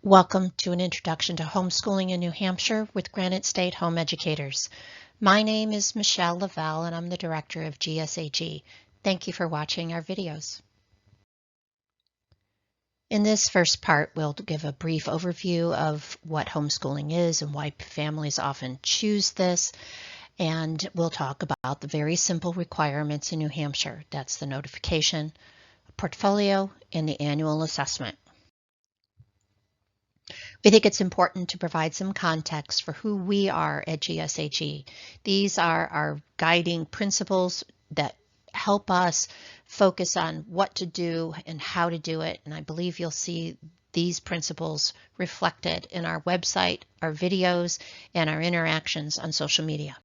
Welcome to an introduction to homeschooling in New Hampshire with Granite State Home Educators. My name is Michelle Lavelle and I'm the director of GSHE. Thank you for watching our videos. In this first part, we'll give a brief overview of what homeschooling is and why families often choose this. And we'll talk about the very simple requirements in New Hampshire. That's the notification, portfolio, and the annual assessment. We think it's important to provide some context for who we are at GSHE. These are our guiding principles that help us focus on what to do and how to do it. And I believe you'll see these principles reflected in our website, our videos, and our interactions on social media.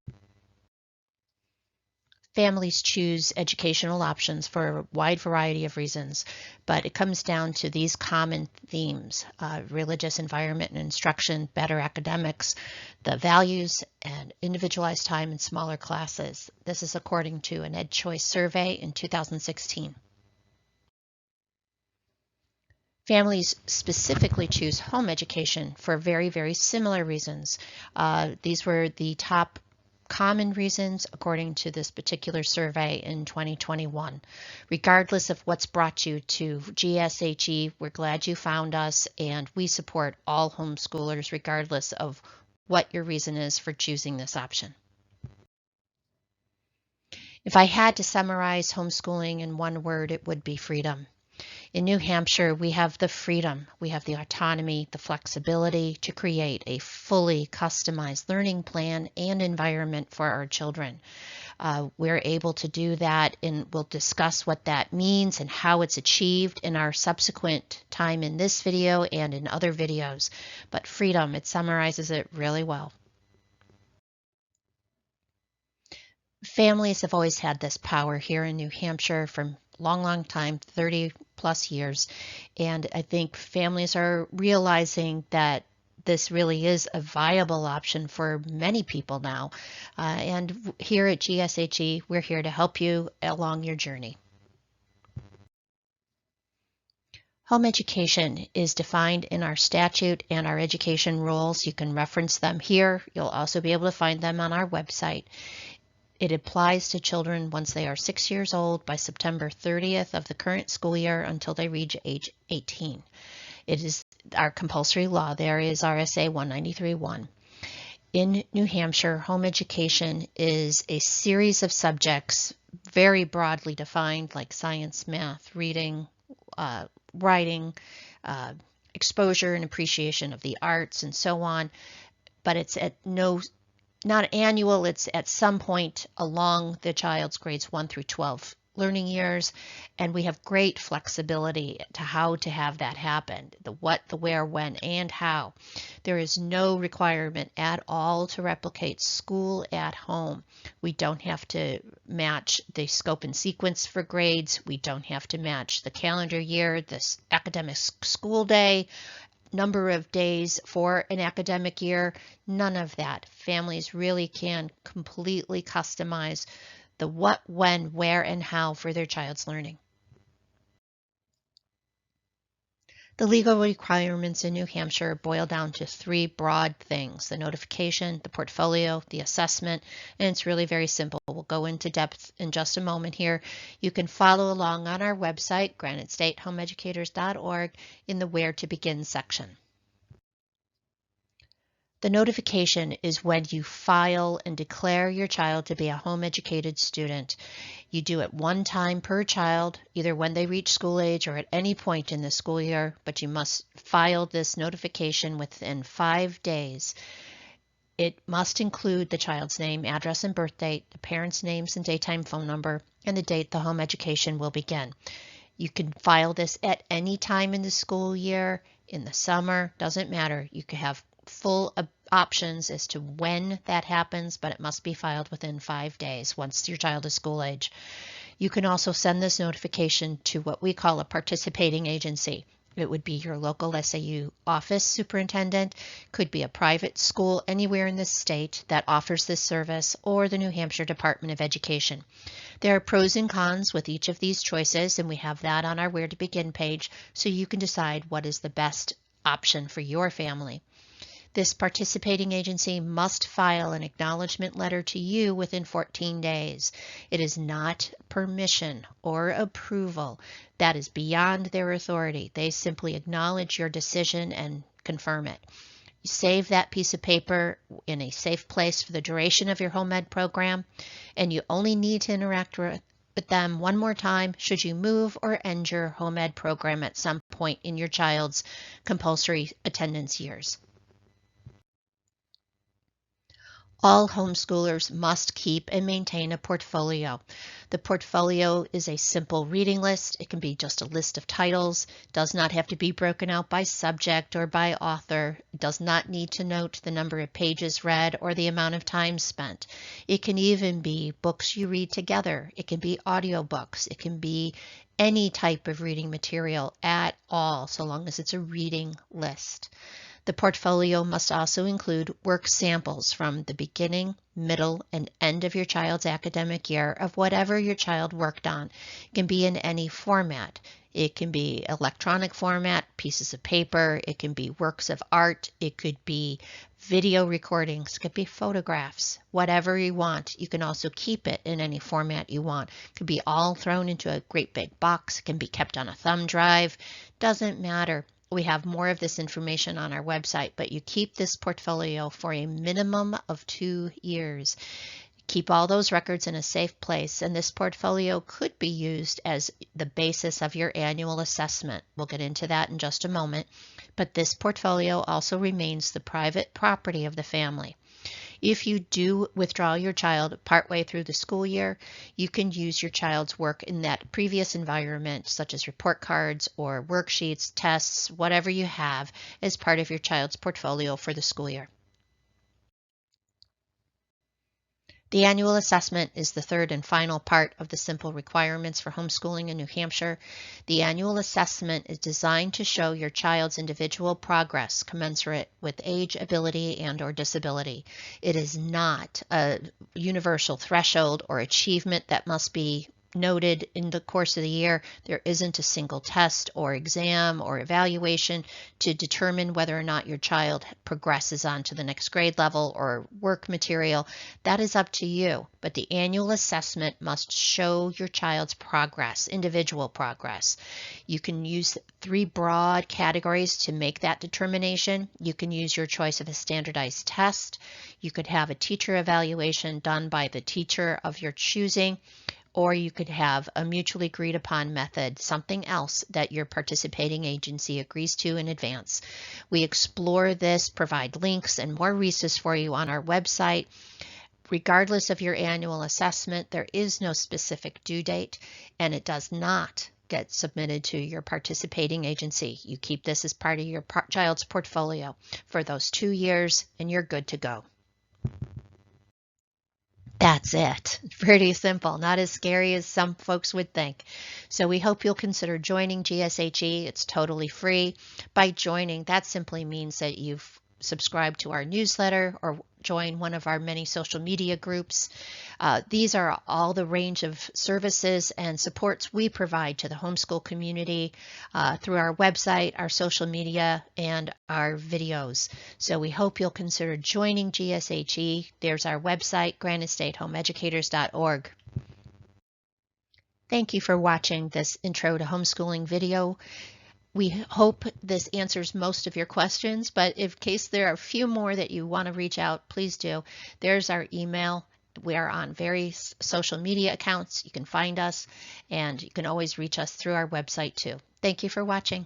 Families choose educational options for a wide variety of reasons, but it comes down to these common themes: religious environment and instruction, better academics, the values, and individualized time in smaller classes. This is according to an EdChoice survey in 2016. Families specifically choose home education for very, very similar reasons. These were the top common reasons according to this particular survey in 2021. Regardless of what's brought you to GSHE, we're glad you found us, and we support all homeschoolers regardless of what your reason is for choosing this option. If I had to summarize homeschooling in one word, it would be freedom. In New Hampshire, we have the freedom, we have the autonomy, the flexibility to create a fully customized learning plan and environment for our children. We're able to do that, and we'll discuss what that means and how it's achieved in our subsequent time in this video and in other videos. But freedom, it summarizes it really well. Families have always had this power here in New Hampshire for long time, 30 plus years. And I think families are realizing that this really is a viable option for many people now. And here at GSHE, we're here to help you along your journey. Home education is defined in our statute and our education rules. You can reference them here. You'll also be able to find them on our website. It applies to children once they are 6 years old by September 30th of the current school year until they reach age 18. It is our compulsory law. There is RSA 193.1. In New Hampshire, home education is a series of subjects very broadly defined, like science, math, reading, writing, exposure and appreciation of the arts, and so on. But it's not annual, it's at some point along the child's grades 1 through 12 learning years, and we have great flexibility to how to have that happen, the what, the where, when, and how. There is no requirement at all to replicate school at home. We don't have to match the scope and sequence for grades. We don't have to match the calendar year, this academic school day, number of days for an academic year. None of that. Families really can completely customize the what, when, where, and how for their child's learning. The legal requirements in New Hampshire boil down to three broad things: the notification, the portfolio, the assessment, and it's really very simple. We'll go into depth in just a moment here. You can follow along on our website, granitestatehomeeducators.org, in the Where to Begin section. The notification is when you file and declare your child to be a home educated student. You do it one time per child, either when they reach school age or at any point in the school year, but you must file this notification within 5 days. It must include the child's name, address, and birth date, the parents' names and daytime phone number, and the date the home education will begin. You can file this at any time in the school year, in the summer, doesn't matter. You can have full options as to when that happens, but it must be filed within 5 days once your child is school age. You can also send this notification to what we call a participating agency. It would be your local SAU office superintendent, could be a private school anywhere in the state that offers this service, or the New Hampshire Department of Education. There are pros and cons with each of these choices, and we have that on our Where to Begin page, so you can decide what is the best option for your family. This participating agency must file an acknowledgement letter to you within 14 days. It is not permission or approval. That is beyond their authority. They simply acknowledge your decision and confirm it. You save that piece of paper in a safe place for the duration of your home ed program, and you only need to interact with them one more time should you move or end your home ed program at some point in your child's compulsory attendance years. All homeschoolers must keep and maintain a portfolio. The portfolio is a simple reading list. It can be just a list of titles. It does not have to be broken out by subject or by author. It does not need to note the number of pages read or the amount of time spent. It can even be books you read together. It can be audiobooks. It can be any type of reading material at all, so long as it's a reading list. The portfolio must also include work samples from the beginning, middle, and end of your child's academic year of whatever your child worked on. It can be in any format. It can be electronic format, pieces of paper. It can be works of art. It could be video recordings. It could be photographs, whatever you want. You can also keep it in any format you want. It could be all thrown into a great big box. It can be kept on a thumb drive. Doesn't matter. We have more of this information on our website, but you keep this portfolio for a minimum of 2 years. Keep all those records in a safe place, and this portfolio could be used as the basis of your annual assessment. We'll get into that in just a moment, but this portfolio also remains the private property of the family. If you do withdraw your child partway through the school year, you can use your child's work in that previous environment, such as report cards or worksheets, tests, whatever you have, as part of your child's portfolio for the school year. The annual assessment is the third and final part of the simple requirements for homeschooling in New Hampshire. The annual assessment is designed to show your child's individual progress commensurate with age, ability, and/or disability. It is not a universal threshold or achievement that must be noted in the course of the year. There isn't a single test or exam or evaluation to determine whether or not your child progresses on to the next grade level or work material. That is up to you, but the annual assessment must show your child's progress, individual progress. You can use 3 broad categories to make that determination. You can use your choice of a standardized test. You could have a teacher evaluation done by the teacher of your choosing, or you could have a mutually agreed upon method, something else that your participating agency agrees to in advance. We explore this, provide links and more resources for you on our website. Regardless of your annual assessment, there is no specific due date, and it does not get submitted to your participating agency. You keep this as part of your child's portfolio for those 2 years, and you're good to go. That's it. Pretty simple, not as scary as some folks would think. So we hope you'll consider joining GSHE. It's totally free. By joining, that simply means that you've subscribed to our newsletter or join one of our many social media groups. These are all the range of services and supports we provide to the homeschool community through our website, our social media, and our videos. So we hope you'll consider joining GSHE. There's our website, granitestatehomeeducators.org. Thank you for watching this Intro to Homeschooling video. We hope this answers most of your questions, but in case there are a few more that you want to reach out, please do. There's our email. We are on various social media accounts. You can find us, and you can always reach us through our website too. Thank you for watching.